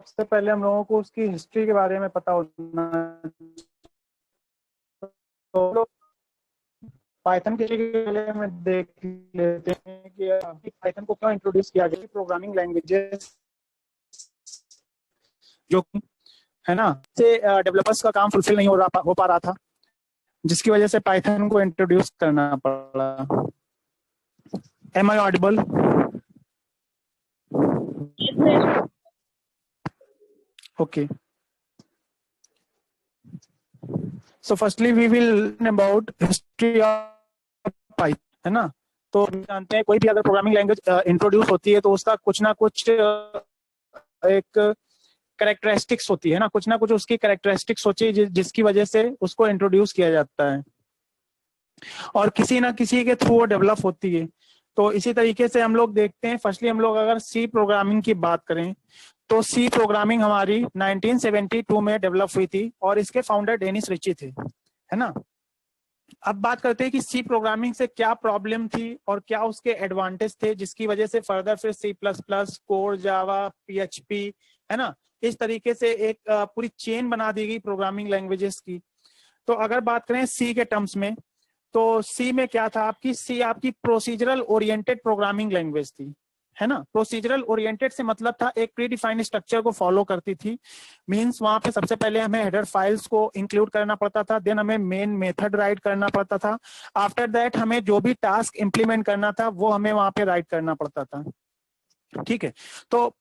सबसे पहले हम लोगों को उसकी हिस्ट्री के बारे में पता होना, तो लोग पाइथन के लिए में देख लेते हैं कि पाइथन को क्यों इंट्रोड्यूस किया गया। प्रोग्रामिंग लैंग्वेजेस जो है ना, से डेवलपर्स का काम फुलफिल नहीं हो पा रहा था, जिसकी वजह से पाइथन को इंट्रोड्यूस करना पड़ा। Am I audible? Okay, so firstly we will learn about history of Python, है ना। तो जानते हैं कोई भी अगर प्रोग्रामिंग लैंग्वेज इंट्रोड्यूस होती है तो उसका कुछ ना कुछ एक कैरेक्टरिस्टिक्स होती है ना कुछ उसकी कैरेक्टरिस्टिक्स होती है जिसकी वजह से उसको इंट्रोड्यूस किया जाता है और किसी ना किसी के थ्रू वो डेवलप होती है। तो इसी तरीके से हम लोग देखते हैं, फर्स्टली हम लोग अगर सी प्रोग्रामिंग की बात करें तो सी प्रोग्रामिंग हमारी 1972 में डेवलप हुई थी और इसके फाउंडर डेनिस रिची थे, है ना। अब बात करते हैं कि सी प्रोग्रामिंग से क्या प्रॉब्लम थी और क्या उसके एडवांटेज थे, जिसकी वजह से फर्दर फिर सी प्लस प्लस, कोर, जावा, पीएचपी, है ना, इस तरीके से एक पूरी चेन बना दी गई प्रोग्रामिंग लैंग्वेजेस की। तो अगर बात करें सी के टर्म्स में, तो सी में क्या था आपकी, सी आपकी प्रोसीजरल ओरिएंटेड प्रोग्रामिंग लैंग्वेज थी, है ना। प्रोसीजरल ओरिएंटेड से मतलब था एक प्री डिफाइंड स्ट्रक्चर को फॉलो करती थी। मींस वहां पे सबसे पहले हमें हेडर फाइल्स को इंक्लूड करना पड़ता था, देन हमें मेन मेथड राइट करना पड़ता था, आफ्टर दैट हमें जो भी टास्क इंप्लीमेंट करना था वो हमें वहां पे राइट करना पड़ता था, ठीक है। तो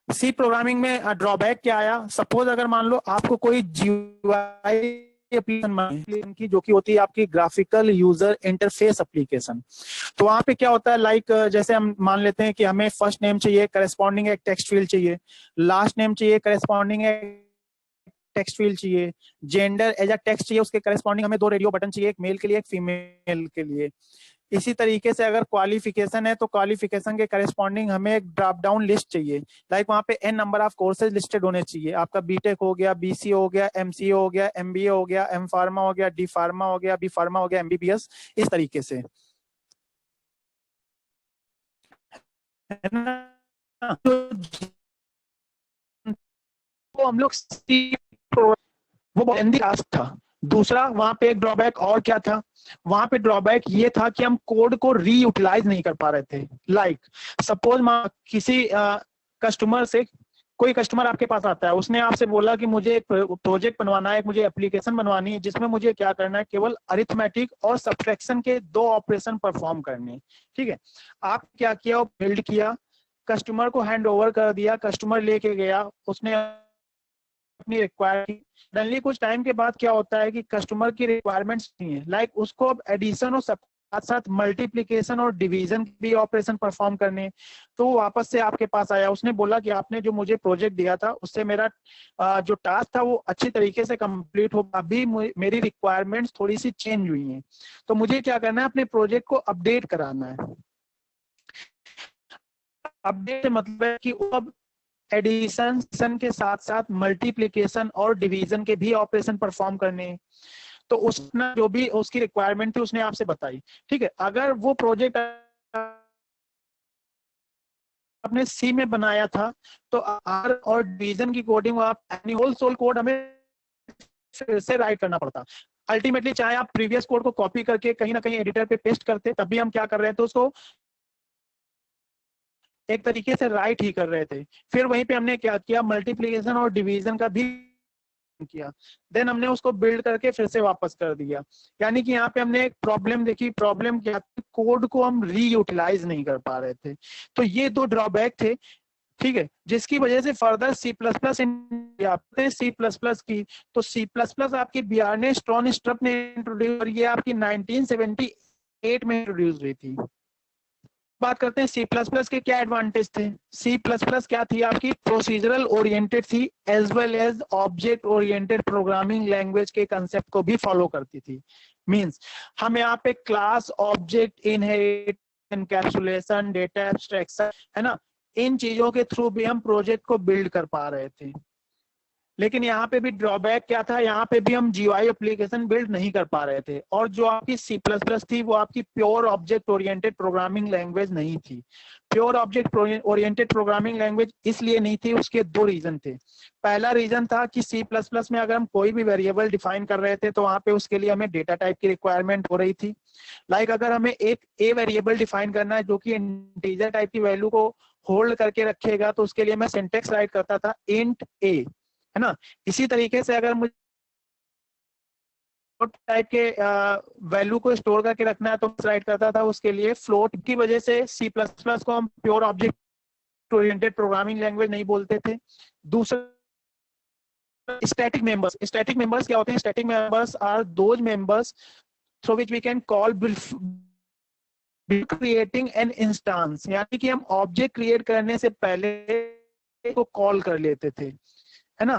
सी प्रोग्रामिंग में ड्रॉबैक क्या आया, सपोज अगर मान लो आपको कोई जीयूआई एप्लीकेशन की जो कि होती है आपकी ग्राफिकल यूजर इंटरफेस एप्लीकेशन, तो वहां पे क्या होता है, लाइक जैसे हम मान लेते हैं कि हमें फर्स्ट नेम चाहिए, करस्पॉन्डिंग एक टेक्स्ट फील्ड चाहिए, लास्ट नेम चाहिए, करस्पॉन्डिंग एक टेक्स्ट फील्ड चाहिए, जेंडर एज अ टेक्स्ट चाहिए, उसके करस्पॉन्डिंग हमें 2 रेडियो बटन चाहिए, एक मेल के लिए एक फीमेल के लिए। इसी तरीके से अगर क्वालिफिकेशन है तो क्वालिफिकेशन के करस्पॉन्डिंग हमें एक ड्रॉप डाउन लिस्ट चाहिए, लाइक वहां पे n number of courses listed होने चाहिए, आपका बीटेक हो गया, बीसी हो गया, एमसीए हो गया, एमबीए हो गया, एम फार्मा हो गया, डी फार्मा हो गया, बी फार्मा हो गया, एमबीबीएस, इस तरीके से, है ना। तो हम लोग वो बहुत लेंदी टास्क था। दूसरा वहां पे एक ड्रॉबैक और क्या था, वहां पे ड्रॉबैक ये था कि हम कोड को रीयूटिलाइज नहीं कर पा रहे थे। लाइक सपोज किसी कस्टमर से, कोई कस्टमर आपके पास आता है, उसने आपसे बोला कि मुझे एक प्रोजेक्ट बनवाना है, मुझे एप्लीकेशन बनवानी है जिसमें मुझे क्या करना है, केवल अरिथमेटिक और सब्ट्रैक्शन के 2 ऑपरेशन परफॉर्म करने, ठीक है। आप क्या किया, बिल्ड किया, कस्टमर को हैंड ओवर कर दिया, कस्टमर लेके गया, उसने अपनी रिक्वायरमेंट, सडनली कुछ टाइम के बाद क्या होता है कि कस्टमर की रिक्वायरमेंट्स नहीं है, लाइक उसको अब एडिशन और साथ साथ मल्टीप्लिकेशन और डिवीजन भी ऑपरेशन परफॉर्म करने, तो वापस से आपके पास आया, उसने बोला कि आपने जो मुझे प्रोजेक्ट दिया था उससे मेरा जो टास्क था वो अच्छी तरीके से कंप्लीट हो, अभी मेरी रिक्वायरमेंट्स थोड़ी सी चेंज हुई हैं, तो मुझे क्या करना है, अपने प्रोजेक्ट को अपडेट कराना है। अपडेट मतलब है कि अब एडिशन के साथ साथ मल्टीप्लिकेशन और डिवीजन के भी ऑपरेशन परफॉर्म करने, तो उसने जो भी उसकी रिक्वायरमेंट थी उसने आपसे बताई, ठीक है। अगर वो प्रोजेक्ट आपने सी में बनाया था तो आर और डिवीजन की कोडिंग आप होल सोल कोड हमें फिर से राइट करना पड़ता। अल्टीमेटली चाहे आप प्रीवियस कोड को कॉपी करके कहीं ना कहीं एडिटर पे पेस्ट करते, तब भी हम क्या कर रहे थे, उसको एक तरीके से राइट ही कर रहे थे। फिर वहीं पे हमने क्या किया, मल्टीप्लिकेशन और डिवीजन का भी किया, देन हमने उसको बिल्ड करके फिर से वापस कर दिया। यानी कि यहाँ पे हमने एक प्रॉब्लम देखी, प्रॉब्लम क्या थी, कोड को हम रीयूटिलाइज नहीं कर पा रहे थे। तो ये 2 ड्रॉबैक थे, ठीक है, जिसकी वजह से further C plus plus C plus plus की, तो सी प्लस प्लस आपकी बियार्ने स्ट्रॉन स्ट्रप ने इंट्रोड्यूस, और ये आपकी 1978 में इंट्रोड्यूस हुई थी। बात करते हैं सी प्लस प्लस के क्या एडवांटेज थे। सी प्लस प्लस क्या थी, आपकी प्रोसीजरल ओरिएंटेड थी, as well as object oriented programming language के कंसेप्ट को भी फॉलो करती थी। मींस हम यहाँ पे class, object, inherit, encapsulation, data abstraction, है ना, इन चीजों के थ्रू भी हम प्रोजेक्ट को बिल्ड कर पा रहे थे। लेकिन यहाँ पे भी ड्रॉबैक क्या था, यहाँ पे भी हम जीयूआई एप्लीकेशन बिल्ड नहीं कर पा रहे थे। और जो आपकी सी प्लस प्लस थी वो आपकी pure object oriented programming language नहीं थी। Pure object oriented programming language इसलिए नहीं थी, उसके दो रीजन थे। पहला रीजन था कि सी प्लस प्लस में अगर हम कोई भी वेरिएबल डिफाइन कर रहे थे तो वहां पे उसके लिए हमें डेटा टाइप की रिक्वायरमेंट हो रही थी। लाइक अगर हमें एक ए वेरिएबल डिफाइन करना है जो कि इंटीजर टाइप की वैल्यू को होल्ड करके रखेगा, तो उसके लिए मैं सिंटेक्स राइट करता था इंट ए, है ना। इसी तरीके से अगर मुझे टाइप के वैल्यू को स्टोर करके रखना है तो राइट करता था उसके लिए फ्लोट। की वजह से सी प्लस प्लस को हम pure object oriented programming language नहीं बोलते थे। दूसरा, स्टैटिक मेंबर्स। स्टैटिक मेंबर्स क्या होते हैं? Static members are those members through which we can call creating an instance, यानी कि हम ऑब्जेक्ट क्रिएट करने से पहले को कॉल कर लेते थे, है ना।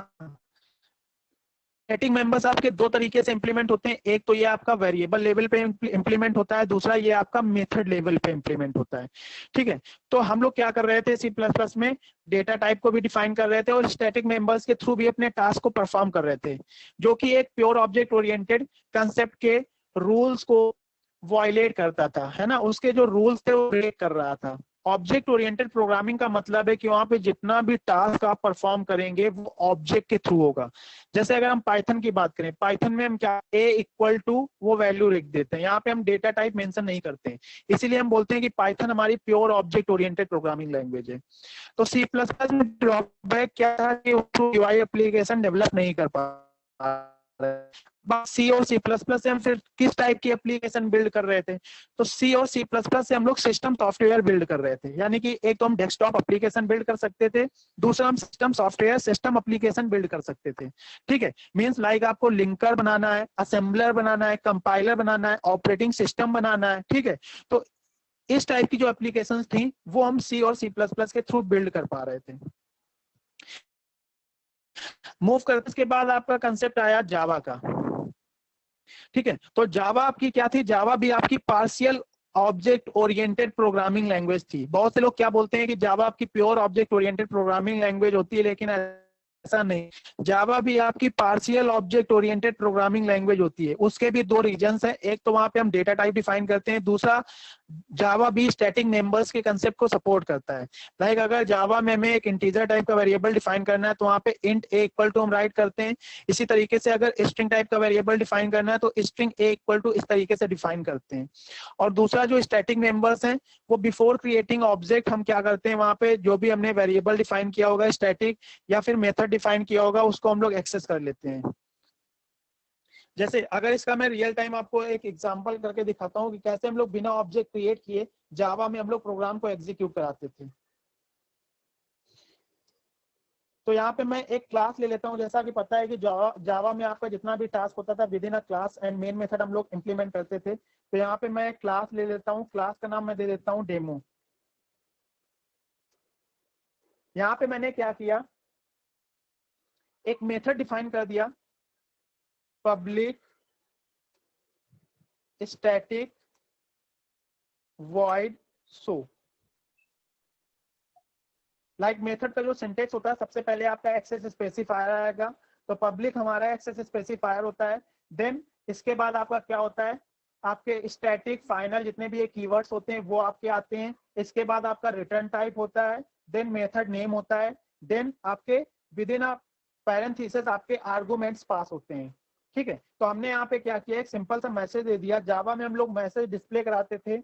स्टैटिक मेंबर्स आपके दो तरीके से इंप्लीमेंट होते हैं, एक तो ये आपका वेरिएबल लेवल पे इंप्लीमेंट होता है, दूसरा ये आपका मेथड लेवल पे इंप्लीमेंट होता है। ठीक है, तो हम लोग क्या कर रहे थे सी प्लस प्लस में, डेटा टाइप को भी डिफाइन कर रहे थे और स्टैटिक मेंबर्स के थ्रू भी अपने टास्क को परफॉर्म कर रहे थे, जो कि एक प्योर ऑब्जेक्ट ओरिएंटेड कंसेप्ट के रूल्स को वायलेट करता था, है ना। उसके जो रूल्स थे वो ब्रेक कर रहा था। ऑब्जेक्ट ओरिएंटेड प्रोग्रामिंग का मतलब है कि वहां पे जितना भी टास्क आप परफॉर्म करेंगे वो ऑब्जेक्ट के थ्रू होगा। जैसे अगर हम पाइथन की बात करें, पाइथन में हम क्या a इक्वल टू वो वैल्यू लिख देते हैं, यहाँ पे हम डेटा टाइप मेंशन नहीं करते हैं, इसीलिए हम बोलते हैं कि पाइथन हमारी pure object oriented programming language है। तो सी प्लस प्लस में ड्रॉबैक क्या था कि यूआई एप्लीकेशन डेवलप नहीं कर पा सी और सी प्लस प्लस से हम फिर किस टाइप की एप्लीकेशन बिल्ड कर रहे थे? तो सी और सी प्लस प्लस से हम लोग सिस्टम सॉफ्टवेयर बिल्ड कर रहे थे, यानी कि एक तो हम डेस्कटॉप एप्लीकेशन बिल्ड कर सकते थे, दूसरा हम system software system application build कर सकते थे। ठीक है, मींस लाइक आपको लिंकर बनाना है, असेंबलर बनाना है, कंपाइलर बनाना है, ऑपरेटिंग सिस्टम बनाना है। ठीक है, तो इस टाइप की जो एप्लीकेशन थी वो हम सी और सी प्लस प्लस के थ्रू बिल्ड कर पा रहे थे। मूव करने के बाद आपका कंसेप्ट आया जावा का। ठीक है, तो जावा आपकी क्या थी? जावा भी आपकी partial object oriented programming language थी। बहुत से लोग क्या बोलते हैं कि जावा आपकी pure object oriented programming language होती है, लेकिन ऐसा नहीं। जावा भी आपकी partial object oriented programming language होती है। उसके भी दो रीजंस हैं, एक तो वहां पे हम डेटा टाइप डिफाइन करते हैं, दूसरा जावा भी स्टैटिक मेंबर्स के कंसेप्ट को सपोर्ट करता है। लाइक अगर जावा में हमें एक इंटीजर टाइप का वेरिएबल डिफाइन करना है तो वहां पे इंट ए इक्वल टू हम राइट करते हैं। इसी तरीके से अगर स्ट्रिंग टाइप का वेरिएबल डिफाइन करना है तो स्ट्रिंग ए इक्वल टू इस तरीके से डिफाइन करते हैं। और दूसरा जो स्टैटिक मेंबर्स हैं वो बिफोर क्रिएटिंग ऑब्जेक्ट हम क्या करते हैं, वहां पे जो भी हमने वेरिएबल डिफाइन किया होगा स्टैटिक या फिर मेथड डिफाइन किया होगा उसको हम लोग एक्सेस कर लेते हैं। जैसे अगर इसका मैं रियल टाइम आपको एक एग्जांपल करके दिखाता हूँ कि कैसे हम लोग बिना ऑब्जेक्ट क्रिएट किए जावा में हम लोग प्रोग्राम को एग्जीक्यूट कराते थे। तो यहाँ पे मैं एक क्लास ले लेता हूँ। जैसा कि पता है कि जावा में आपका जितना भी टास्क होता था with in a class and main method हम लोग इंप्लीमेंट करते थे। तो यहाँ पे मैं एक क्लास ले लेता हूँ, क्लास का नाम मैं दे देता हूँ डेमो। यहाँ पे मैंने क्या किया, एक मेथड डिफाइन कर दिया, public static void show. Like method का जो सिंटेक्स होता है, सबसे पहले आपका एक्सेस स्पेसिफायर आएगा, तो पब्लिक हमारा एक्सेस स्पेसिफायर होता है। देन इसके बाद आपका क्या होता है, आपके स्टैटिक फाइनल जितने भी ये कीवर्ड्स होते हैं वो आपके आते हैं। इसके बाद आपका रिटर्न टाइप होता है, देन मेथड नेम होता है, देन आपके विद इन अ पैरेंथेसिस आपके आर्गुमेंट्स पास होते हैं। ठीक है, तो हमने यहाँ पे क्या किया, एक सिंपल सा मैसेज दे दिया। जावा में हम लोग मैसेज डिस्प्ले कराते थे,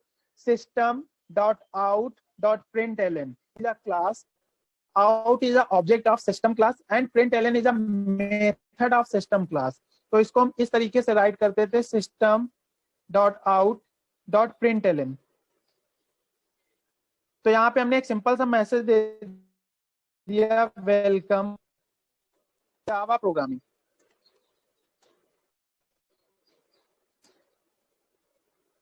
system dot out dot println class, out is a object of system class and println is a method of system class। तो इसको हम इस तरीके से राइट करते थे, system dot out dot println। तो यहाँ पे हमने एक सिंपल सा मैसेज दे दिया, वेलकम जावा प्रोग्रामिंग।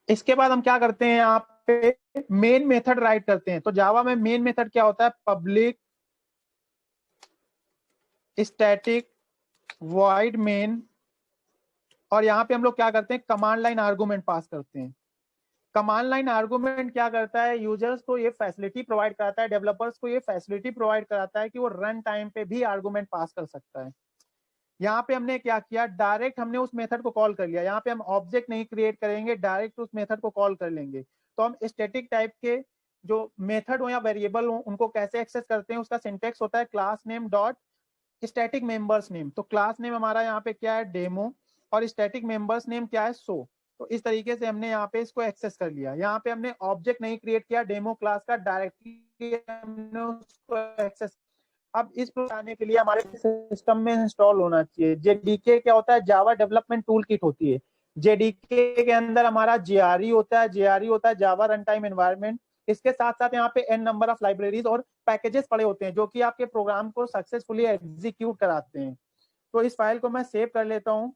इसके बाद हम क्या करते हैं, यहाँ पे मेन मेथड राइट करते हैं। तो जावा में मेन मेथड क्या होता है, पब्लिक स्टैटिक वॉइड मेन, और यहाँ पे हम लोग क्या करते हैं, कमांड लाइन आर्गुमेंट पास करते हैं। कमांड लाइन आर्गुमेंट क्या करता है, यूजर्स को ये फैसिलिटी प्रोवाइड कराता है, डेवलपर्स को ये फैसिलिटी प्रोवाइड कराता है कि वो रन टाइम पे भी आर्गुमेंट पास कर सकता है। यहाँ पे हमने क्या किया, डायरेक्ट हमने उस मेथड को कॉल कर लिया। यहाँ पे हम ऑब्जेक्ट नहीं क्रिएट करेंगे, डायरेक्ट उस मेथड को कॉल कर लेंगे। तो हम स्टैटिक टाइप के जो मेथड हो या वेरिएबल हो उनको कैसे एक्सेस करते हैं, उसका सिंटेक्स होता है class name dot static members name. तो क्लास नेम हमारा यहाँ पे क्या है, डेमो, और स्टैटिक मेंबर्स नेम क्या है, शो। तो इस तरीके से हमने यहाँ पे इसको एक्सेस कर लिया। यहाँ पे हमने ऑब्जेक्ट नहीं क्रिएट किया डेमो क्लास का, डायरेक्टली हमने उसको एक्सेस। अब इस आने के लिए हमारे सिस्टम में इंस्टॉल होना चाहिए जेडीके। क्या होता है, जावा डेवलपमेंट टूल किट होती है। जेडीके के अंदर हमारा जेआरई होता है, जेआरई होता है जावा रन टाइम एनवायरमेंट। इसके साथ साथ यहाँ पे एन नंबर ऑफ लाइब्रेरीज और पैकेजेस पड़े होते हैं जो कि आपके प्रोग्राम को सक्सेसफुली एग्जीक्यूट कराते हैं। तो इस फाइल को मैं सेव कर लेता हूँ।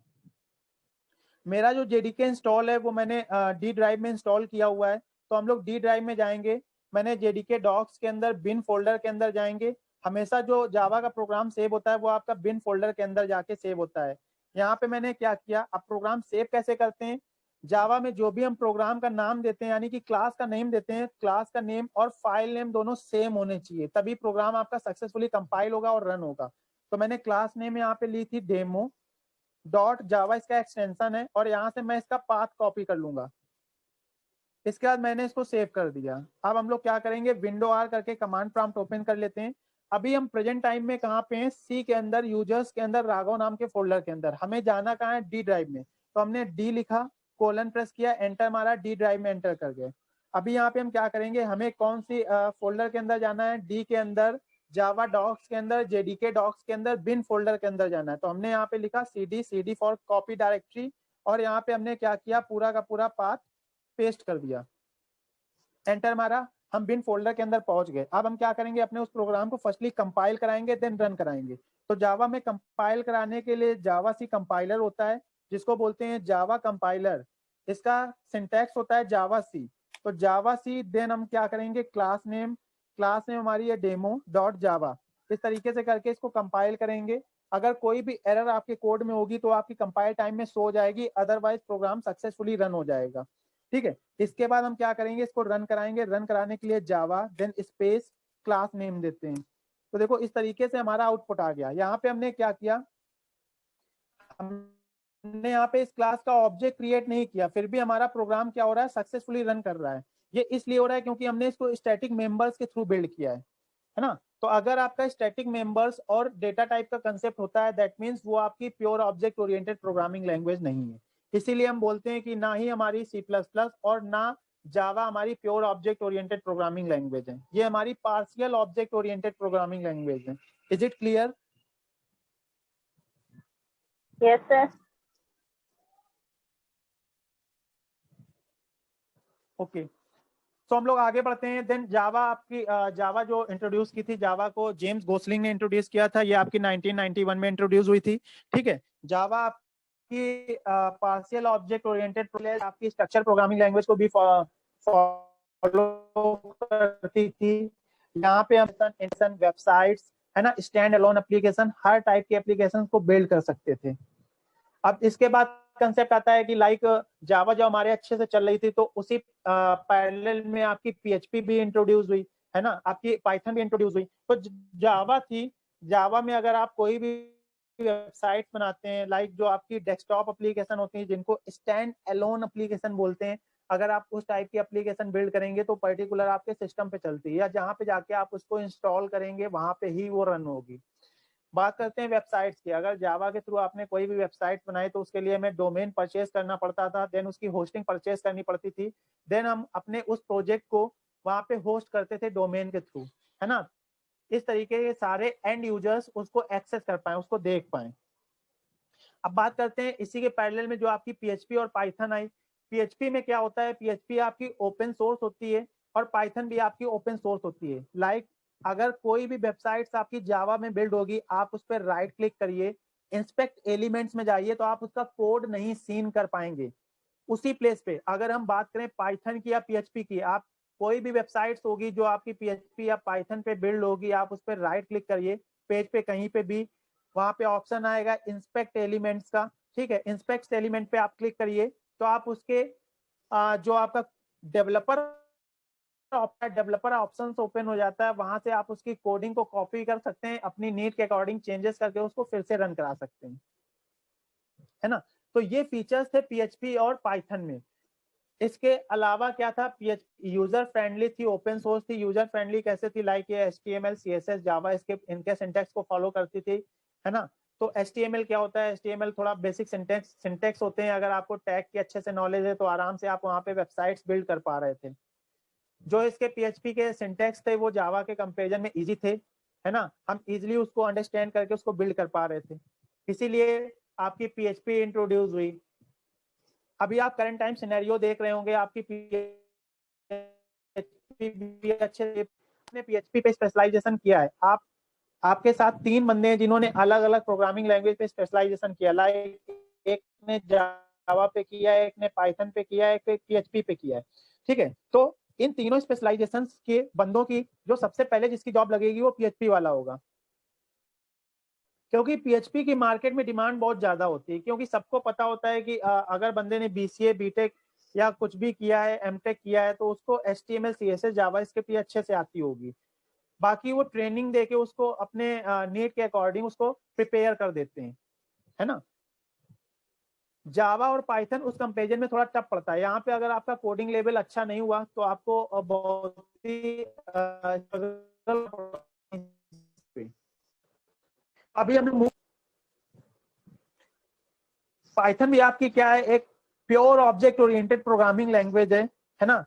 मेरा जो जेडीके इंस्टॉल है वो मैंने डी ड्राइव में इंस्टॉल किया हुआ है। तो हम लोग डी ड्राइव में जाएंगे, मैंने जेडीके डॉक्स के अंदर बिन फोल्डर के अंदर जाएंगे। हमेशा जो जावा का प्रोग्राम सेव होता है वो आपका बिन फोल्डर के अंदर जाके सेव होता है। यहाँ पे मैंने क्या किया, अब प्रोग्राम सेव कैसे करते हैं, जावा में जो भी हम प्रोग्राम का नाम देते हैं, यानी कि क्लास का नेम देते हैं, क्लास का नेम और फाइल नेम दोनों सेम होने चाहिए, तभी प्रोग्राम आपका सक्सेसफुली कंपाइल होगा और रन होगा। तो मैंने क्लास नेम यहाँ पे ली थी डेमो डॉट जावा, इसका एक्सटेंशन है, और यहाँ से मैं इसका पाथ कॉपी कर लूंगा। इसके बाद मैंने इसको सेव कर दिया। अब हम लोग क्या करेंगे, विंडो आर करके कमांड प्रॉम्प्ट ओपन कर लेते हैं। अभी हम प्रेजेंट टाइम में कहाँ पे हैं, सी के अंदर, यूजर्स के अंदर, राघव नाम के फोल्डर के अंदर। हमें जाना कहाँ है, डी ड्राइव में। तो हमने डी लिखा, कोलन प्रेस किया, एंटर मारा, डी ड्राइव में एंटर कर गए। अभी यहाँ पे हम क्या करेंगे, हमें कौन सी फोल्डर के अंदर जाना है, डी के अंदर, जावा डॉक्स के अंदर, जेडीके डॉक्स के अंदर, बिन फोल्डर के अंदर जाना है। तो हमने यहाँ पे लिखा C D for copy directory, और यहाँ पे हमने क्या किया, पूरा का पूरा पाथ पेस्ट कर दिया, एंटर मारा, हम बिन फोल्डर के अंदर पहुंच गए। अब हम क्या करेंगे, अपने उस प्रोग्राम को फर्स्टली कंपाइल कराएंगे, देन रन कराएंगे। तो जावा में कंपाइल कराने के लिए जावा सी कंपाइलर होता है, जिसको बोलते हैं जावा कंपाइलर। इसका सिंटैक्स होता है जावा सी। तो जावा सी, देन हम क्या करेंगे, क्लास नेम हमारी है डेमो डॉट जावा। इस तरीके से करके इसको कंपाइल करेंगे। अगर कोई भी एरर आपके कोड में होगी तो आपकी कंपाइल टाइम में शो हो जाएगी, अदरवाइज प्रोग्राम सक्सेसफुली रन हो जाएगा। ठीक है, इसके बाद हम क्या करेंगे, इसको रन कराएंगे। रन कराने के लिए जावा देन स्पेस क्लास नेम देते हैं। तो देखो इस तरीके से हमारा आउटपुट आ गया। यहाँ पे हमने क्या किया, हमने यहाँ पे इस क्लास का ऑब्जेक्ट क्रिएट नहीं किया, फिर भी हमारा प्रोग्राम क्या हो रहा है, सक्सेसफुली रन कर रहा है। ये इसलिए हो रहा है क्योंकि हमने इसको स्टैटिक मेंबर्स के थ्रू बिल्ड किया है ना। तो अगर आपका स्टैटिक मेंबर्स और डेटा टाइप का कंसेप्ट होता है, दैट मीन्स वो आपकी pure object oriented programming language नहीं है। इसीलिए हम बोलते हैं कि ना ही हमारी सी प्लस प्लस और ना जावा हमारी pure object oriented programming language है, ये हमारी partial object oriented programming language है। Is it clear? Yes sir. Okay, तो हम लोग आगे बढ़ते हैं। देन जावा, आपकी जावा जो इंट्रोड्यूस की थी, जावा को जेम्स गोसलिंग ने इंट्रोड्यूस किया था, ये आपकी 1991 में इंट्रोड्यूस हुई थी। ठीक है, जावा आपकी पार्शियल ऑब्जेक्ट ओरिएंटेड, आपकी स्ट्रक्चर प्रोग्रामिंग लैंग्वेज को भी फॉलो करती थी। यहाँ पे हम वेबसाइट्स, है ना, स्टैंड अलोन एप्लीकेशन, हर टाइप के एप्लीकेशन को बिल्ड कर सकते थे। अब इसके बाद कंसेप्ट आता है कि लाइक जावा जब हमारे अच्छे से चल रही थी तो उसी पैरेलल में आपकी पीएचपी भी इंट्रोड्यूस हुई, है ना, आपकी पाइथन भी इंट्रोड्यूस हुई। तो जावा थी, जावा में अगर आप कोई भी वेबसाइट बनाते हैं, लाइक जो आपकी डेस्कटॉप एप्लीकेशन होती है जिनको स्टैंड अलोन एप्लीकेशन बोलते हैं, अगर आप उस टाइप की एप्लीकेशन बिल्ड करेंगे तो पर्टिकुलर आपके सिस्टम पे चलती है, या जहाँ पे जाके आप उसको इंस्टॉल करेंगे वहां पे ही वो रन होगी। बात करते हैं वेबसाइट्स की। अगर जावा के थ्रू आपने कोई भी वेबसाइट बनाई तो उसके लिए हमें डोमेन परचेज करना पड़ता था, देन उसकी होस्टिंग परचेज करनी पड़ती थी, देन हम अपने उस प्रोजेक्ट को वहां पे होस्ट करते थे डोमेन के थ्रू, है ना। इस तरीके के सारे एंड यूजर्स उसको एक्सेस कर पाए, उसको देख पाए। अब बात करते हैं इसी के पैरेलल में जो आपकी पीएचपी और पाइथन आई। पीएचपी में क्या होता है, पीएचपी आपकी ओपन सोर्स होती है और पाइथन भी आपकी ओपन सोर्स होती है। लाइक अगर कोई भी वेबसाइट आपकी जावा में बिल्ड होगी, आप उस पर राइट क्लिक करिए, इंस्पेक्ट एलिमेंट्स में जाइए, तो आप उसका कोड नहीं सीन कर पाएंगे उसी प्लेस पे। अगर हम बात करें पाइथन की या पीएचपी की, आप कोई भी वेबसाइट्स होगी जो आपकी पीएचपी या पाइथन पे बिल्ड होगी, आप उस पर राइट क्लिक करिए पेज पे कहीं पे भी, वहां पे ऑप्शन आएगा इंस्पेक्ट एलिमेंट्स का। ठीक है, इंस्पेक्ट एलिमेंट पे आप क्लिक करिए तो आप उसके जो आपका डेवलपर डेवलपर ऑप्शन ओपन हो जाता है, वहां से आप उसकी कोडिंग को कॉपी कर सकते हैं, अपनी नीड के अकॉर्डिंग चेंजेस करके उसको फिर से रन करा सकते हैं। है ना। तो ये फीचर्स थे PHP और पाइथन में। इसके अलावा क्या था, PHP यूजर फ्रेंडली थी, ओपन सोर्स थी। यूजर फ्रेंडली कैसे थी, लाइक ये HTML CSS जावा स्क्रिप्ट इनके सिंटैक्स को फॉलो करती थी, है ना। तो HTML क्या होता है, HTML थोड़ा बेसिक सिंटैक्स होते हैं। अगर आपको टैग की अच्छे से नॉलेज है तो आराम से आप वहां पे वेबसाइट्स बिल्ड कर पा रहे थे। जो इसके PHP के सिंटैक्स थे वो जावा के कंपैरिजन में इजी थे, है ना। हम इजीली उसको अंडरस्टैंड करके उसको बिल्ड कर पा रहे थे, इसीलिए आपकी PHP इंट्रोड्यूस हुई। अभी आप करंट टाइम सिनेरियो देख रहे होंगे, आपकी PHP अच्छे ने PHP पे स्पेशलाइजेशन किया है। आपके साथ 3 बंदे हैं जिन्होंने अलग अलग प्रोग्रामिंग लैंग्वेज पे स्पेशलाइजेशन किया। लाइक एक ने जावा पे किया है, एक ने पाइथन पे किया है, एक ने PHP पे किया है, ठीक है। तो इन तीनों स्पेशलाइजेशन के बंदों की जो सबसे पहले जिसकी जॉब लगेगी वो PHP वाला होगा, क्योंकि PHP की मार्केट में डिमांड बहुत ज्यादा होती है। क्योंकि सबको पता होता है कि अगर बंदे ने BCA BTech या कुछ भी किया है, MTech किया है, तो उसको HTML CSS जावास्क्रिप्ट ये अच्छे से आती होगी। बाकी वो ट्रेनिंग देके उसको अपने नीड के अकॉर्डिंग उसको प्रिपेयर कर देते हैं, है ना। जावा और पाइथन उस कंपेरिजन में थोड़ा टफ पड़ता है। यहाँ पे अगर आपका कोडिंग लेवल अच्छा नहीं हुआ तो आपको बहुत ही अभी हम पाइथन भी आपकी क्या है, एक pure object oriented programming language है ना।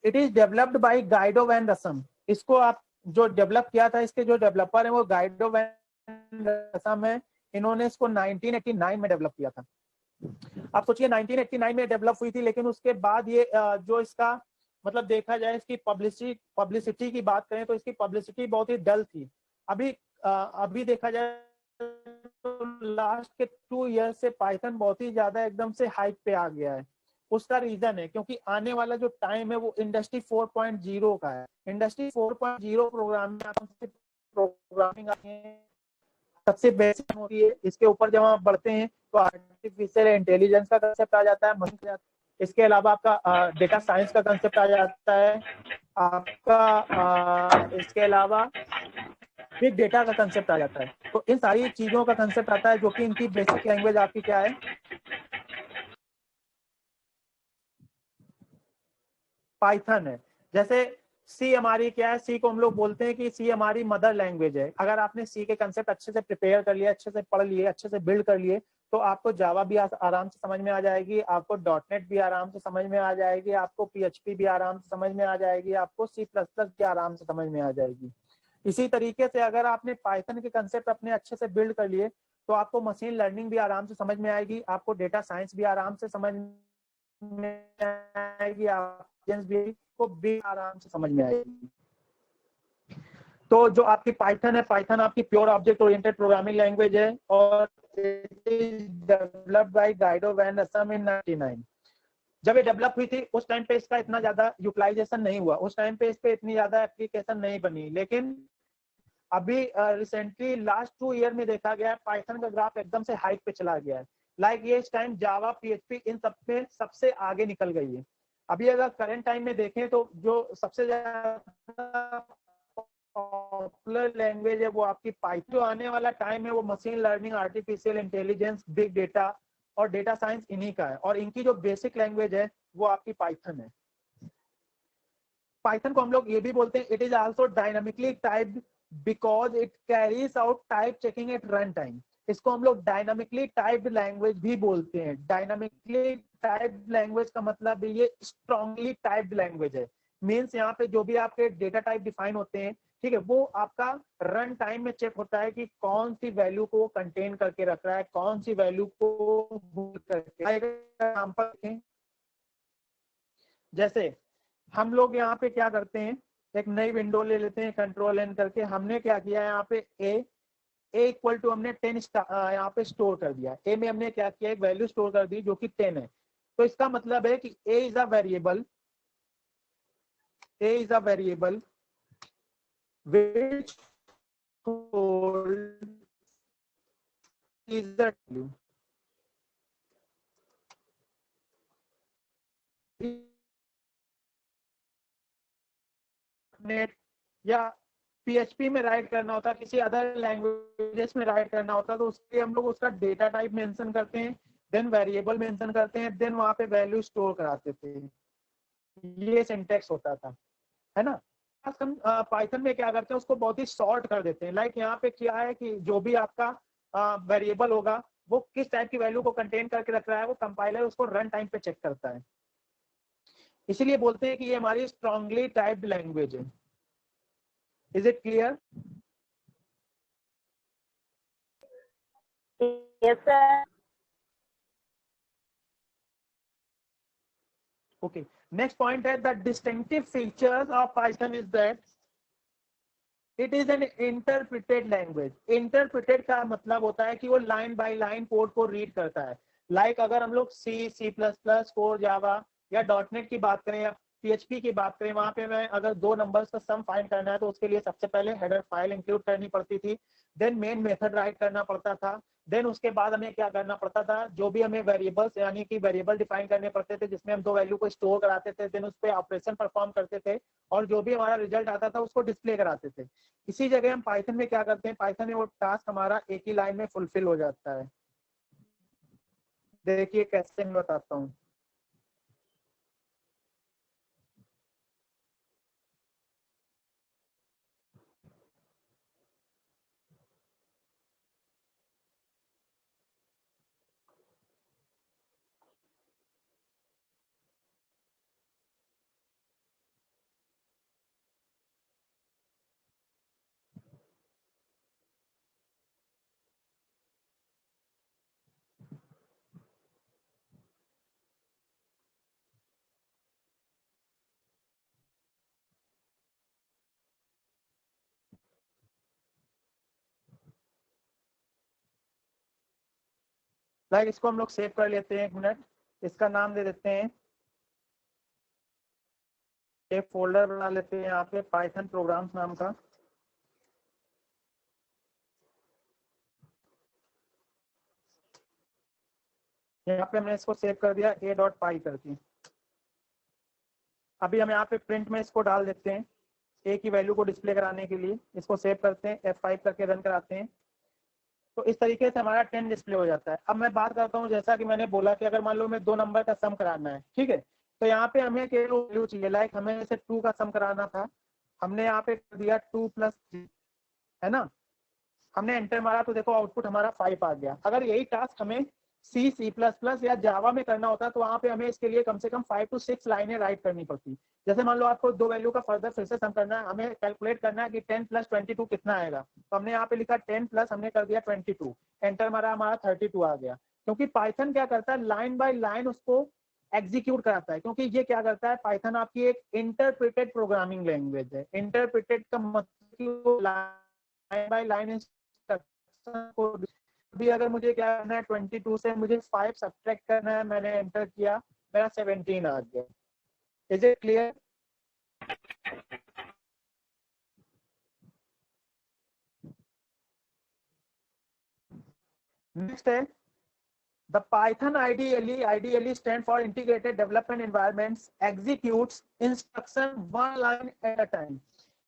It is developed by Guido van Rossum. इसको आप जो डेवलप किया था, इसके जो डेवलपर है वो गाइडो वैन रसम है। इन्होंने इसको 1989 में डेवलप किया था। आप सोचिए 1989 में डेवलप हुई थी, लेकिन उसके बाद ये जो इसका मतलब देखा जाए, इसकी पब्लिसिटी की बात करें तो इसकी पब्लिसिटी बहुत ही डल थी। अभी देखा जाए तो लास्ट के 2 ईयर से पाइथन बहुत ही ज्यादा एकदम से हाइप पे आ गया है। उसका रीजन है क्योंकि आने वाला जो टाइम है वो इंडस्ट्री 4.0 का है। इंडस्ट्री 4.0 प्रोग्रामिंग सबसे बेसिक होती है। इसके ऊपर जब हम बढ़ते हैं तो आर्टिफिशियल इंटेलिजेंस का कंसेप्ट आ जाता है, मशीन। इसके अलावा आपका डेटा साइंस का कंसेप्ट आ जाता है, आपका इसके अलावा बिग डेटा का कंसेप्ट आ जाता है। तो इन सारी चीजों का कंसेप्ट आता है, जो कि इनकी बेसिक लैंग्वेज आपकी क्या है, पाइथन है। जैसे सी हमारी क्या है, सी को हम लोग बोलते हैं कि सी हमारी मदर लैंग्वेज है। अगर आपने सी के कंसेप्ट अच्छे से प्रिपेयर कर लिए, अच्छे से पढ़ लिए, अच्छे से बिल्ड कर लिए, तो आपको जावा भी आराम से समझ में आ जाएगी, आपको .NET भी आराम से समझ में आ जाएगी, आपको PHP भी आराम से समझ में आ जाएगी, आपको C++ भी आराम से समझ में आ जाएगी। इसी तरीके से अगर आपने पाइथन के कंसेप्ट अपने अच्छे से बिल्ड कर लिए तो आपको मशीन लर्निंग भी आराम से समझ में आएगी, आपको डेटा साइंस भी आराम से समझ में आएगी, को भी आराम से समझ में आएगी। तो जो आपकी पाइथन है, पाइथन आपकी pure object oriented programming language है और it is developed by Guido van Rossum in 1999। जब ये डेवलप हुई थी उस टाइम पे इसका इतना ज्यादा यूटिलाइजेशन नहीं हुआ, उस टाइम पे इस पे इतनी ज्यादा एप्लीकेशन नहीं बनी। लेकिन अभी रिसेंटली लास्ट 2 ईयर में देखा गया है पाइथन का ग्राफ एकदम से हाइट पे चला गया है। लाइक ये इस टाइम जावा PHP इन सब में सबसे आगे निकल गई है। अभी अगर करंट टाइम में देखें तो जो सबसे ज्यादा पॉपुलर लैंग्वेज है वो आपकी पाइथन। जो आने वाला टाइम है वो machine learning, artificial intelligence, big data और डेटा साइंस इन्हीं का है। और इनकी जो बेसिक लैंग्वेज है वो आपकी पाइथन है। पाइथन को हम लोग ये भी बोलते हैं it is also dynamically typed because it carries out type checking at run time. इसको हम लोग डायनामिकली टाइप्ड लैंग्वेज भी बोलते हैं। डायनामिकली टाइप्ड लैंग्वेज का मतलब ये स्ट्रांगली टाइप्ड लैंग्वेज है। मींस यहाँ पे जो भी आपके डेटा टाइप डिफाइन होते हैं, ठीक है, वो आपका रन टाइम में चेक होता है कि कौन सी वैल्यू को कंटेन करके रख रहा है, कौन सी वैल्यू को होल्ड करके। एग्जांपल जैसे हम लोग यहाँ पे क्या करते हैं, एक नई विंडो ले लेते हैं, कंट्रोल एन करके। हमने क्या किया यहाँ पे ए इक्वल टू हमने 10 यहाँ पे स्टोर कर दिया। ए में हमने क्या किया, एक वैल्यू स्टोर कर दी जो कि 10 है। तो इसका मतलब है कि A is a variable, A is a variable which hold is the value net या PHP में राइट करना होता, किसी अदर लैंग्वेजेस में राइट करना होता, तो उसके हम लोग उसका डेटा टाइप मेंशन करते हैं। देन वेरिएबल मेंशन करते हैं, देन वहां पे वैल्यू स्टोर कराते थे। ये सिंटेक्स होता था, है ना। हम पाइथन में क्या करते हैं, उसको बहुत ही शॉर्ट कर देते हैं। लाइक यहाँ पे क्या है कि जो भी आपका वेरिएबल होगा वो किस टाइप की वैल्यू को कंटेन करके रख रहा है, वो कंपाइलर उसको रन टाइम पे चेक करता है। इसीलिए बोलते हैं कि ये हमारी स्ट्रांगली टाइप्ड लैंग्वेज है। Is it clear? Yes, sir. Okay. Next point है, the distinctive features of Python is that it is an interpreted language. Interpreted का मतलब होता है कि वो लाइन बाय लाइन कोड को रीड करता है। लाइक अगर हम लोग सी, सी प्लस प्लस, कोर, जावा या डॉटनेट की बात करें या PHP की बात करें, वहां पे मैं अगर दो नंबर्स का सम फाइंड करना है तो उसके लिए सबसे पहले हेडर फाइल इंक्लूड करनी पड़ती थी, देन मेन मेथड राइट करना पड़ता था, देन उसके बाद हमें क्या करना पड़ता था, जो भी हमें वेरिएबल्स यानी कि वेरिएबल डिफाइन करने पड़ते थे जिसमें हम दो वैल्यू को स्टोर कराते थे, देन उस पर ऑपरेशन परफॉर्म करते थे और जो भी हमारा रिजल्ट आता था उसको डिस्प्ले कराते थे। इसी जगह हम पाइथन में क्या करते हैं, पाइथन में वो टास्क हमारा एक ही लाइन में फुलफिल हो जाता है। देखिए कैसे मैं बताता हूँ। लाइक इसको हम लोग सेव कर लेते हैं, 1 मिनट, इसका नाम दे देते हैं, एक फोल्डर बना लेते हैं यहाँ पे पाइथन प्रोग्राम्स नाम का। यहाँ पे हमने इसको सेव कर दिया a.py करके। अभी हम यहाँ पे प्रिंट में इसको डाल देते हैं ए की वैल्यू को डिस्प्ले कराने के लिए। इसको सेव करते हैं, F5 करके रन कराते हैं, तो इस तरीके से हमारा 10 डिस्प्ले हो जाता है। अब मैं बात करता हूँ, जैसा कि मैंने बोला कि अगर मान लो मैं 2 नंबर का सम कराना है, ठीक है, तो यहाँ पे हमें केवल वैल्यू चाहिए। लाइक हमें जैसे 2 का सम कराना था, हमने यहाँ पे कर दिया 2 + 3, है ना। हमने एंटर मारा तो देखो आउटपुट हमारा 5 आ गया। अगर यही टास्क हमें सी, सी प्लस प्लस या जावा में करना होता तो वहां पे हमें इसके लिए कम से कम 5 to 6 लाइनें राइट करनी पड़ती। जैसे मान लो आपको दो वैल्यू का फर्दर फिर से सम करना है, हमें कैलकुलेट करना है कि 10 + 22 कितना आएगा, तो हमने यहाँ पे लिखा 10 प्लस हमने कर दिया 22, एंटर मारा, हमारा 32 आ गया। क्योंकि पाइथन क्या करता है, लाइन बाय लाइन उसको एग्जीक्यूट कराता है। क्योंकि ये क्या करता है, पाइथन आपकी एक इंटरप्रिटेड प्रोग्रामिंग लैंग्वेज है। इंटरप्रिटेड का मतलब लाइन बाय लाइन को भी, अगर मुझे क्या करना है 22 से मुझे 5 सब्ट्रैक्ट करना है, मैंने एंटर किया, मेरा 17 आ गया। Is it clear? नेक्स्ट है the Python ideally stand for integrated development environments, executes instruction one line at a time।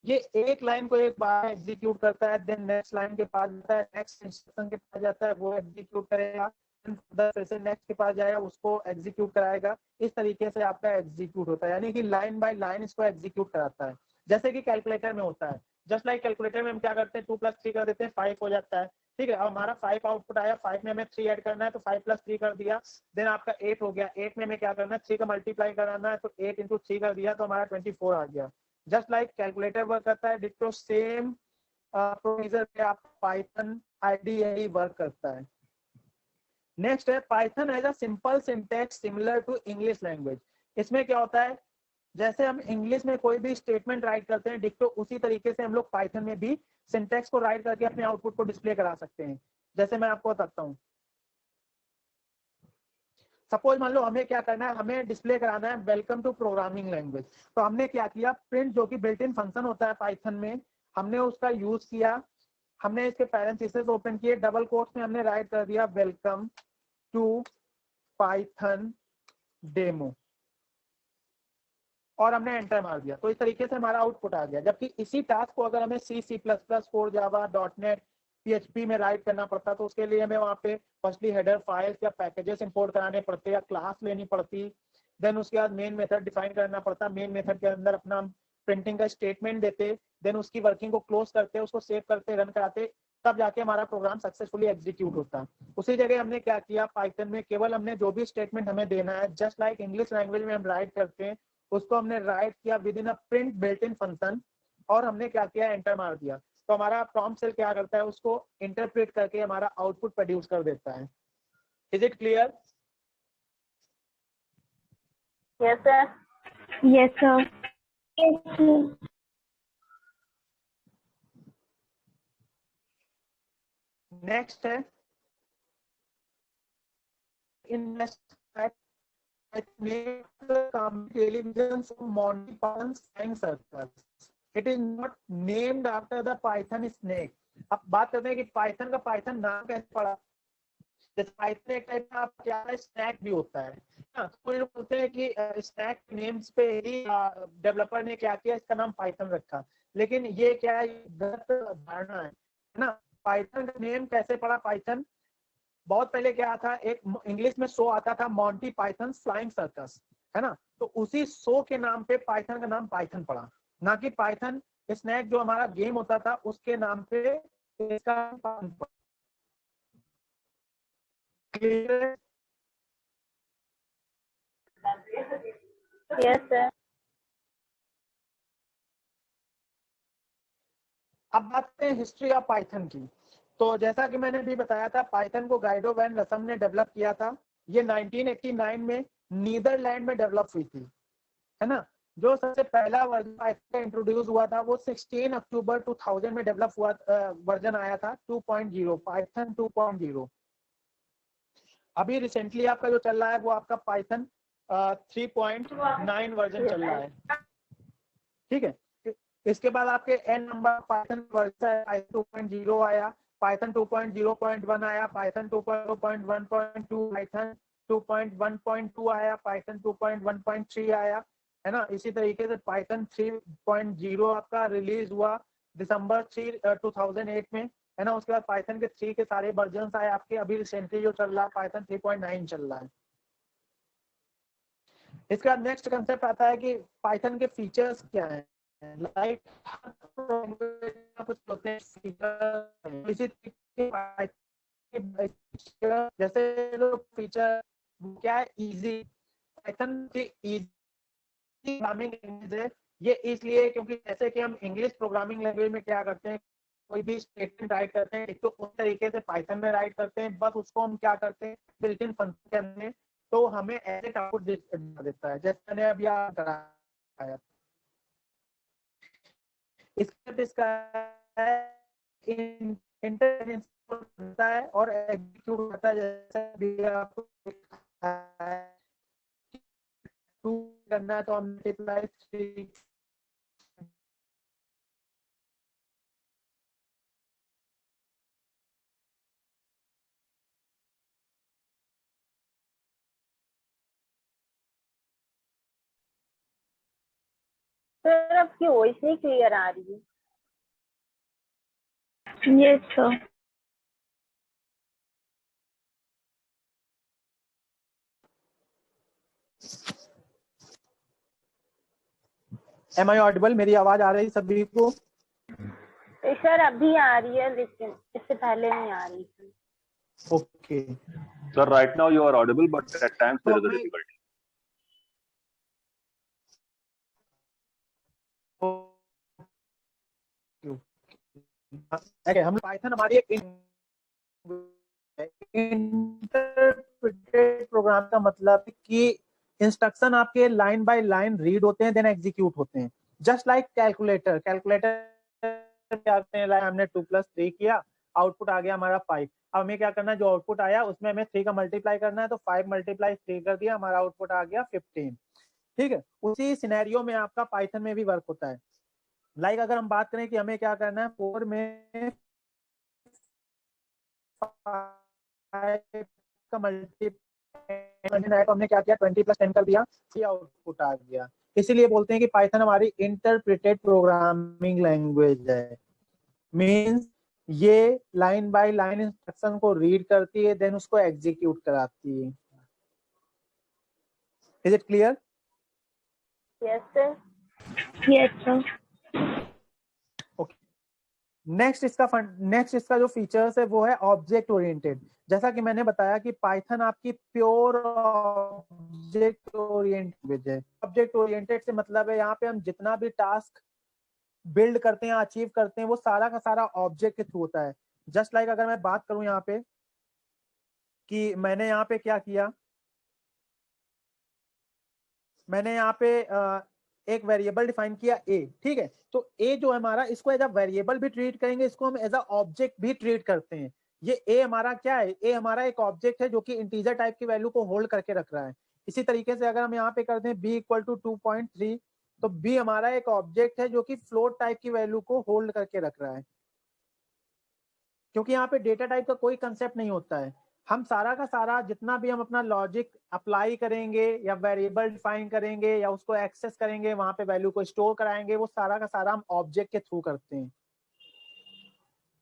ये एक लाइन को एक बार एग्जीक्यूट करता है, देन नेक्स्ट लाइन के पास जाता है, नेक्स्ट इंस्ट्रक्शन के पास जाता है, वो एग्जीक्यूट करेगा, फिर से नेक्स्ट के पास जाएगा, उसको एग्जीक्यूट कराएगा। इस तरीके से आपका एग्जीक्यूट होता है, यानी कि लाइन बाय लाइन इसको एग्जीक्यूट कराता है, जैसे कि कैलकुलेटर में होता है। जस्ट लाइक कैलकुलेटर में हम क्या करते हैं, 2 + 3 कर देते हैं, 5 हो जाता है, ठीक है। अब हमारा 5 आउटपुट आया, 5 में हमें 3 ऐड करना है, तो 5 + 3 कर दिया, देन आपका 8 हो गया। 8 में हमें क्या करना है, 3 का मल्टीप्लाई कराना है, तो 8 × 3 कर दिया, तो हमारा 24 आ गया। जस्ट लाइक कैलकुलेटर वर्क करता है, डिट्टो सेम प्रोसीजर पे आप पाइथन आइडियली वर्क करता है। नेक्स्ट है Python has a simple syntax similar to English language. इसमें क्या होता है, जैसे हम इंग्लिश में कोई भी स्टेटमेंट राइट करते हैं डिक्टो उसी तरीके से हम लोग पाइथन में भी सिंटैक्स को राइट करके अपने आउटपुट को डिस्प्ले करा सकते हैं। जैसे मैं आपको बताता हूँ, सपोज मान लो हमें क्या करना है, हमें डिस्प्ले कराना है वेलकम टू प्रोग्रामिंग लैंग्वेज। तो हमने क्या किया, प्रिंट जो कि बिल्ट इन फंक्शन होता है पाइथन में, हमने उसका यूज किया। हमने इसके पैरेंथेसिस ओपन किए, डबल कोट्स में हमने राइट कर दिया वेलकम टू पाइथन डेमो, और हमने एंटर मार दिया। तो इस तरीके से हमारा आउटपुट आ गया। जबकि इसी टास्क को अगर हमें सी, सी प्लस प्लस, कोर, जावा, डॉटनेट PHP में राइट करना पड़ता, तो उसके लिए हमें वहाँ पे फर्स्टली हेडर फाइल्स या पैकेजेस इंपोर्ट कराने पड़ते या क्लास लेनी पड़ती। देन उसके बाद मेन मेथड डिफाइन करना पड़ता, मेन मेथड के अंदर अपना प्रिंटिंग का स्टेटमेंट देते, देन उसकी वर्किंग को क्लोज करते, उसको सेव करते, रन कराते, तब जाके हमारा प्रोग्राम सक्सेसफुली एग्जीक्यूट होता। उसी जगह हमने क्या किया, पाइथन में केवल हमने जो भी स्टेटमेंट हमें देना है, जस्ट लाइक इंग्लिश लैंग्वेज में हम राइट करते हैं, उसको हमने राइट किया with in a print built in function, और हमने क्या किया, एंटर मार दिया। तो हमारा प्रॉम्प्ट सेल क्या करता है, उसको इंटरप्रेट करके हमारा आउटपुट प्रोड्यूस कर देता है। Is it clear? Yes sir. Yes, sir. Yes, sir. Next है television from Monty Python's Flying Circus. It is not named after the Python snake. अब बात करते हैं कि पाइथन का पाइथन नाम कैसे पड़ा। जैसे पाइथन एक टाइप का क्या है, स्नैक भी होता है ना, तो लोग बोलते हैं कि स्नैक नेम्स पे ही डेवलपर ने क्या किया, इसका नाम पाइथन रखा, लेकिन ये क्या है, गलत धारणा है ना। पाइथन का नेम कैसे पड़ा पाइथन, बहुत पहले क्या था, एक इंग्लिश में शो आता था मॉन्टी पाइथन फ्लाइंग सर्कस, है ना, तो उसी शो के नाम पे पाइथन का नाम पाइथन पड़ा, ना कि पाइथन स्नैक जो हमारा गेम होता था उसके नाम पे इसका क्लियर। Yes sir. अब बात करते हैं हिस्ट्री ऑफ पाइथन की। तो जैसा कि मैंने भी बताया था, पाइथन को गाइडो वैन रसम ने डेवलप किया था। ये 1989 में नीदरलैंड में डेवलप हुई थी, है ना। जो सबसे पहला वर्जन पाइथन का इंट्रोड्यूस हुआ था वो 16 अक्टूबर 2000 में डेवलप हुआ, वर्जन आया था 2.0, पाइथन 2.0। अभी रिसेंटली आपका जो चल रहा है वो आपका पाइथन 3.9 वर्जन चल रहा है, ठीक है। इसके बाद आपके एन नंबर पाइथन वर्जन 2.0 आया, पाइथन 2.0.1 आया, पाइथन 2.0.1.2, पाइथन 2.1.2 आया, पाइथन 2.1.3 आया, है ना। इसी तरीके से पाइथन 3.0 आपका रिलीज हुआ दिसंबर 2008 में, है ना। उसके बाद पाइथन के 3 के सारे वर्जन आए आपके। अभी रिसेंटली जो चल रहा है पाइथन 3.9 चल रहा है। इसके बाद नेक्स्ट कंसेप्ट आता है कि पाइथन के फीचर्स क्या हैं, लाइक कुछ होते हैं फीचर, इसी जैसे लोग फीचर क्या है, इजी, पाइथन की इजी प्रोग्रामिंग लैंग्वेज है ये, इसलिए क्योंकि जैसे कि हम इंग्लिश प्रोग्रामिंग लैंग्वेज में क्या करते हैं, कोई भी स्टेटमेंट राइट करते हैं एक तो उस तरीके से पाइथन में राइट करते हैं, बस उसको हम क्या करते हैं बिल्ट इन फंक्शन के अंदर, तो हमें एज आउटपुट देता है, जैसे मैंने अभी कराया। इसका इंटेलिजेंस होता है और एग्जीक्यूट होता है, जैसे भी आपको करना है तो हम मल्टीप्लाई 3 सर आपकी वॉइस नहीं क्लियर आ रही है। Yes, sir. Am I audible, मेरी आवाज आ रही सभी को? तो सर अभी आ रही है, लेकिन इससे पहले नहीं आ रही थी। Okay Sir, right now you are audible, but at times there is a difficulty. हम पाइथन हमारी एक इंटरप्रेटेड प्रोग्राम का मतलब है कि इंस्ट्रक्शन आपके लाइन बाय लाइन रीड होते हैं, देन एग्जीक्यूट होते हैं, जस्ट लाइक कैलकुलेटर। कैलकुलेटर क्या करते हैं, हमने 2 + 3 किया, आउटपुट आ गया हमारा 5। अब हमें क्या करना है, जो आउटपुट आया उसमें हमें 3 का मल्टीप्लाई करना है, तो 5 × 3 कर दिया, हमारा आउटपुट आ गया 15, ठीक है। उसी सिनेरियो में आपका पाइथन में भी वर्क होता है। लाइक अगर हम बात करें कि हमें क्या करना है, 4 में 5 का मल्टीप्लाई, हमने क्या किया 20 + 10 कर दिया, ये आउटपुट आ गया। इसीलिए बोलते हैं कि पाइथन हमारी इंटरप्रेटेड प्रोग्रामिंग लैंग्वेज है। मींस ये लाइन बाय लाइन इंस्ट्रक्शन को रीड करती है, देन उसको एग्जीक्यूट कराती है। Is it clear? Yes sir. Yes, sir. Next इसका जो फीचर्स है वो है ऑब्जेक्ट ओरिएंटेड। जैसा कि मैंने बताया कि पाइथन आपकी प्योर ऑब्जेक्ट ओरिएंटेड है। ऑब्जेक्ट ओरिएंटेड से मतलब है यहाँ पे हम जितना भी टास्क बिल्ड करते हैं, अचीव करते हैं, वो सारा का सारा ऑब्जेक्ट के थ्रू होता है। जस्ट लाइक अगर मैं बात करूं यहाँ पे कि मैंने यहाँ पे क्या किया, मैंने यहाँ पे एक वेरिएबल डिफाइन किया a, ठीक है। तो a जो हमारा, इसको एज अ वेरिएबल भी ट्रीट करेंगे, इसको हम एज अ ऑब्जेक्ट भी ट्रीट करते हैं। ये a हमारा क्या है, a हमारा एक ऑब्जेक्ट है जो कि इंटीजर टाइप की वैल्यू को होल्ड करके रख रहा है। इसी तरीके से अगर हम यहाँ पे करते हैं b इक्वल टू 2.3, तो b हमारा एक ऑब्जेक्ट है जो कि फ्लोट टाइप की वैल्यू को होल्ड करके रख रहा है, क्योंकि यहाँ पे डेटा टाइप का कोई कंसेप्ट नहीं होता है। हम सारा का सारा जितना भी हम अपना लॉजिक अप्लाई करेंगे या वेरिएबल डिफाइन करेंगे या उसको एक्सेस करेंगे, वहां पे वैल्यू को स्टोर कराएंगे, वो सारा का सारा हम ऑब्जेक्ट के थ्रू करते हैं।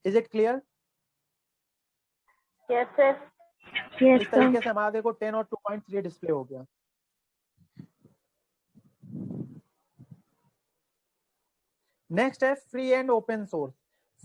Is it clear? Yes sir. Yes, इस sir. तरीके से हमारा देखो 10 और 2.3 डिस्प्ले हो गया। नेक्स्ट है free and open source.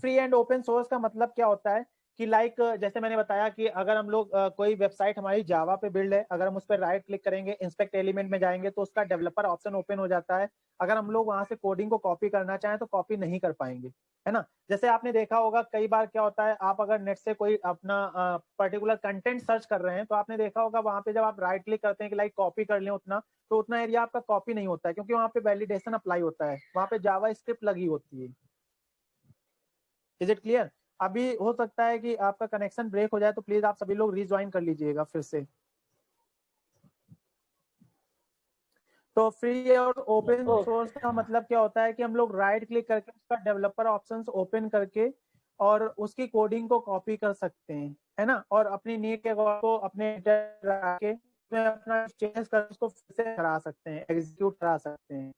Free and open source का मतलब क्या होता है कि लाइक जैसे मैंने बताया कि अगर हम लोग कोई वेबसाइट हमारी जावा पे बिल्ड है, अगर हम उस पर राइट क्लिक करेंगे, इंस्पेक्ट एलिमेंट में जाएंगे तो उसका डेवलपर ऑप्शन ओपन हो जाता है। अगर हम लोग वहां से कोडिंग को कॉपी करना चाहें तो कॉपी नहीं कर पाएंगे, है ना। जैसे आपने देखा होगा कई बार क्या होता है, आप अगर नेट से कोई अपना पर्टिकुलर कंटेंट सर्च कर रहे हैं तो आपने देखा होगा वहां पे जब आप राइट क्लिक करते हैं कि लाइक कॉपी कर लें उतना, तो उतना एरिया आपका कॉपी नहीं होता है, क्योंकि वहां पे वैलिडेशन अप्लाई होता है, वहां पे जावा स्क्रिप्ट लगी होती है। Is it clear? अभी हो सकता है कि आपका कनेक्शन ब्रेक हो जाए, तो प्लीज आप सभी लोग रिज्वाइन कर लीजिएगा फिर से। तो फ्री और ओपन सोर्स का मतलब क्या होता है कि हम लोग राइट क्लिक करके उसका डेवलपर ऑप्शंस ओपन करके और उसकी कोडिंग को कॉपी कर सकते हैं, है ना, और अपनी नीड के को अपने के अपना चेंज कर उसको फिर से करा सकते हैं, एग्जीक्यूट करा सकते हैं।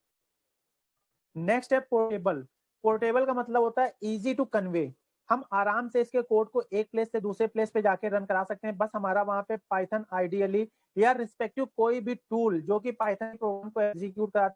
नेक्स्ट है पोर्टेबल। पोर्टेबल का मतलब होता है इजी टू कन्वे। हम आराम से इसके कोड को एक प्लेस से दूसरे प्लेस पे जाके रन करा सकते हैं, बस हमारा वहां पे पाइथन आइडियली या रिस्पेक्टिव कोई भी टूल जो कि पाइथन प्रोग्राम को एग्जीक्यूट कराता